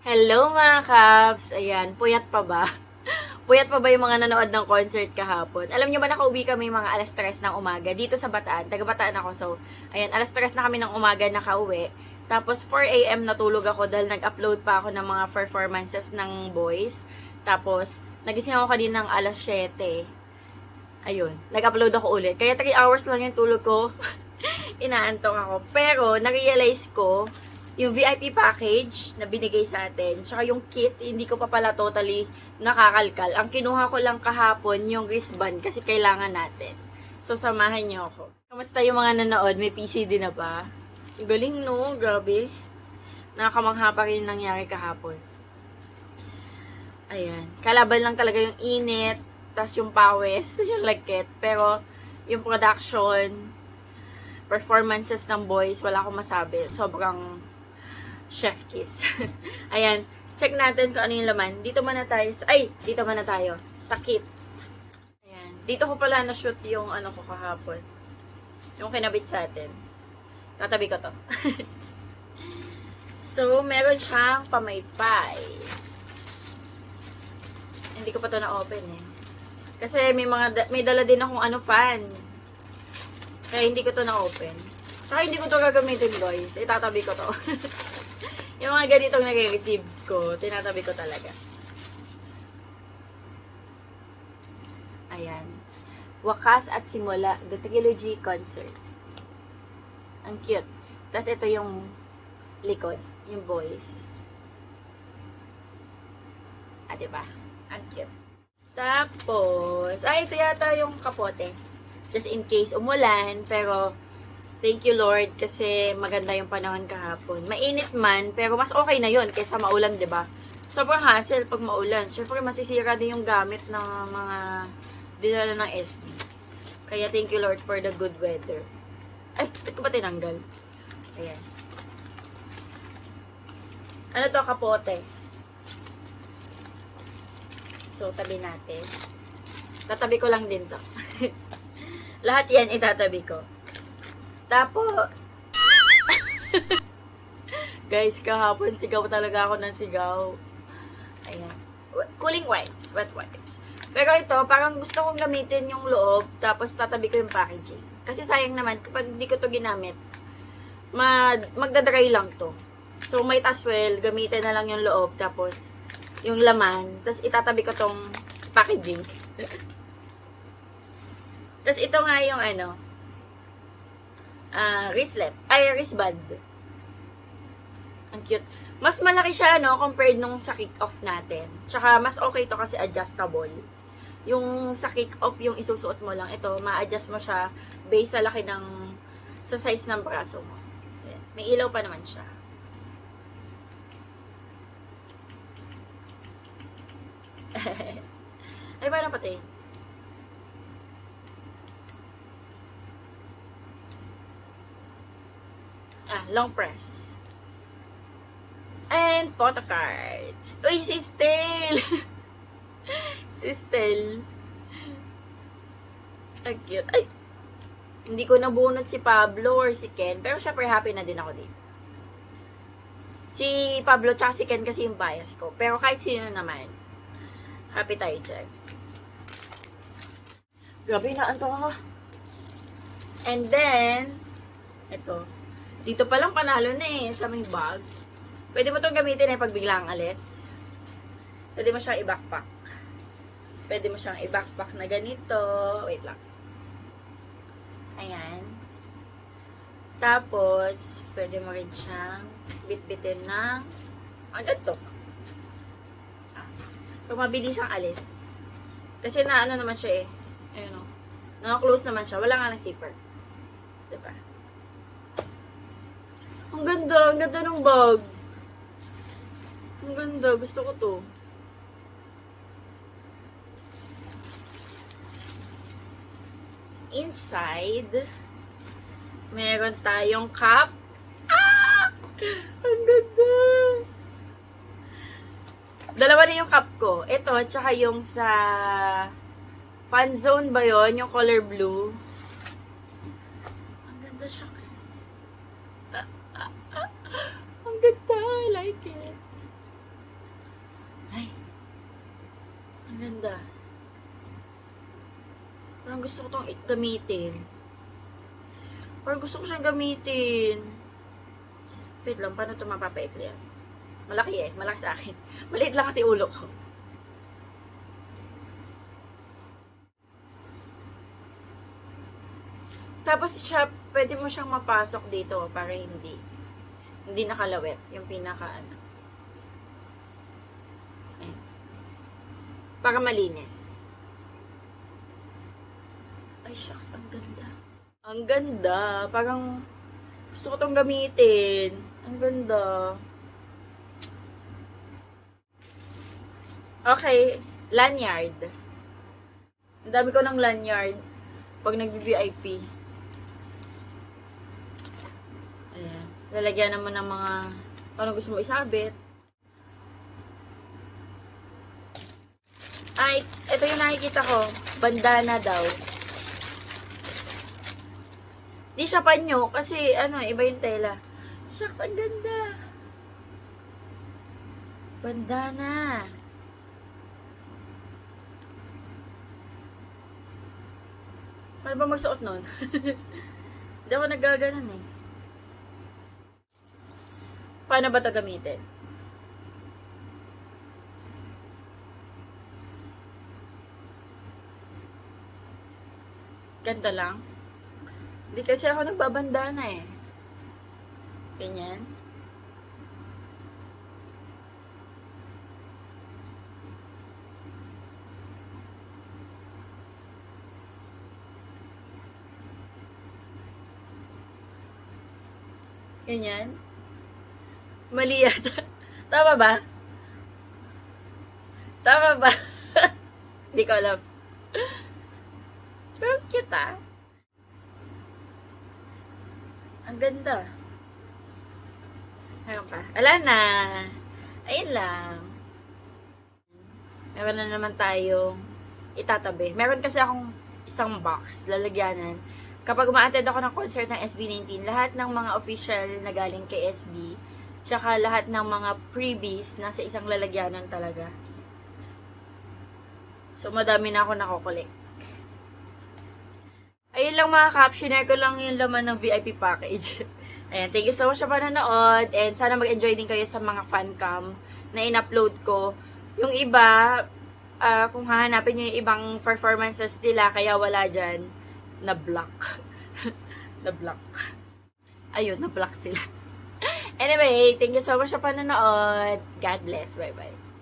Hello mga Kaps! Ayan, puyat pa ba? Puyat pa ba yung mga nanood ng concert kahapon? Alam nyo ba nakauwi kami mga alas 3 ng umaga dito sa Bataan? Taga Bataan ako. So, ayan, alas 3 na kami ng umaga nakauwi. Tapos 4 a.m. natulog ako dahil nag-upload pa ako ng mga performances ng boys. Tapos, nagising ako kanina ng alas 7. Ayun, nag-upload ako ulit. Kaya 3 hours lang yung tulog ko. Inaantok ako. Pero, na-realize ko, yung VIP package na binigay sa atin, tsaka yung kit, hindi ko pa pala totally nakakalkal. Ang kinuha ko lang kahapon, yung wristband, kasi kailangan natin. So, samahan niyo ako. Kamusta yung mga nanood? May PCD na ba? Galing, no? Grabe. Nakakamangha pa rin yung nangyari kahapon. Ayan. Kalaban lang talaga yung init, tas yung pawis, yung lagkit. Pero, yung production, performances ng boys, wala akong masabi. Sobrang chef kiss. Ayan. Check natin kung ano yung laman. Dito muna tayo. Dito muna tayo. Sa kit. Ayan. Dito ko pala na-shoot yung ano ko kahapon. Yung kinabit sa atin. Tatabi ko to. So, meron siyang pamaypay. Hindi ko pa to na-open eh. Kasi may dala din akong fan. Kaya hindi ko to na-open. Saka hindi ko to gagamitin, guys. Itatabi ko to. Yung mga ganitong nare-receive ko, tinatabi ko talaga. Ayan. Wakas at simula, The Trilogy Concert. Ang cute. Tapos ito yung likod, yung boys. Ah, diba? Ang cute. Tapos, ito yata yung kapote. Just in case umulan, pero thank you Lord kasi maganda yung panahon kahapon. Mainit man, pero mas okay na yun kaysa maulan, 'di ba? Sobrang hassle pag maulan. Syempre masisira din yung gamit ng mga dinala ng SB. Kaya thank you Lord for the good weather. Ay, ba't ko ba tinanggal? Ayan. Ano to, kapote? So, tabi natin. Tatabi ko lang din to. Lahat yan itatabi ko. Tapos, guys, kahapon sigaw talaga ako ng sigaw. Ayan. Cooling wipes, wet wipes. Pero ito, parang gusto kong gamitin yung loob, tapos tatabi ko yung packaging. Kasi sayang naman, kapag hindi ko to ginamit, magdadry lang to. So, might as well, gamitin na lang yung loob, tapos yung laman, tapos itatabi ko tong packaging. Tapos ito nga yung wristband. Ang cute. Mas malaki siya, compared nung sa kick-off natin. Tsaka, mas okay to kasi adjustable. Yung sa kick-off, yung isusuot mo lang. Ito, ma-adjust mo siya based sa size ng braso mo. Ayan. May ilaw pa naman siya. Ay, parang pati. Long press. And photo cards. Uy, si Stel! Si Stel. Ang cute. Ay! Hindi ko nabunot si Pablo or si Ken. Pero syempre happy na din ako dito. Si Pablo tsaka si Ken kasi yung bias ko. Pero kahit sino naman, happy tayo dyan. Grabe, naantok ako. And then, ito. Dito palang panalo na sa may bag. Pwede mo itong gamitin pag biglang alis. Pwede mo siyang i-backpack. Pwede mo siyang i-backpack na ganito. Wait lang. Ayan. Tapos, pwede mo rin siyang bit-bitin ng ganito. Pag mabilis ang alis. Kasi naman siya Ayun o. Naka-close naman siya. Wala nga ng zipper. Diba? Ang ganda ng bag. Ang ganda, gusto ko to. Inside, meron tayong cup. Ang ganda. Dalawa na yung cup ko. Ito, tsaka yung sa Fan Zone ba yun? Yung color blue. Ang ganda, shucks. Ang ganda, I like it. ganda. Parang gusto ko itong gamitin. Parang gusto ko siyang gamitin. Wait lang, paano ito mapapaikli yan? Malaki eh. Malaki sa akin. Maliit lang kasi ulo ko. Tapos siya, pwede mo siyang mapasok dito para hindi nakalawit. Yung pinaka ano. Ayan. Para malinis. Ay, shucks. Ang ganda. Ang ganda. Parang gusto ko itong gamitin. Ang ganda. Okay. Lanyard. Ang dami ko ng lanyard pag nag-VIP. Ayan. Lalagyan naman ng mga kung ano gusto mo isabit. Ay, ito yung nakikita ko. Bandana daw. Di siya panyo kasi ano, iba yung tela. Shucks, ang ganda. Bandana. Paano ba magsuot nun? Hindi ako naggaganan eh. Paano ba ito gamitin? Ganda lang. Hindi kasi ako nagbabandana eh. Ganyan. Ganyan. Mali yata. Tama ba? Tama ba? Hindi ko alam. Pero cute ah. Ang ganda. Meron pa. Ala na. Ayun lang. Meron na naman tayong itatabi. Meron kasi akong isang box, lalagyanan. Kapag uma-attend ako ng concert ng SB19, lahat ng mga official na galing kay SB, tsaka lahat ng mga freebies nasa isang lalagyanan talaga. So, madami na ako nakukulik. Ayun lang mga captioner ko lang yung laman ng VIP package. Ayan, thank you so much sa panonood. And sana mag-enjoy din kayo sa mga fan cam na in-upload ko. Yung iba, kung hahanapin nyo yung ibang performances nila, kaya wala dyan, na-block. Na-block. Ayun, na-block sila. Anyway, thank you so much sa panonood. God bless. Bye-bye.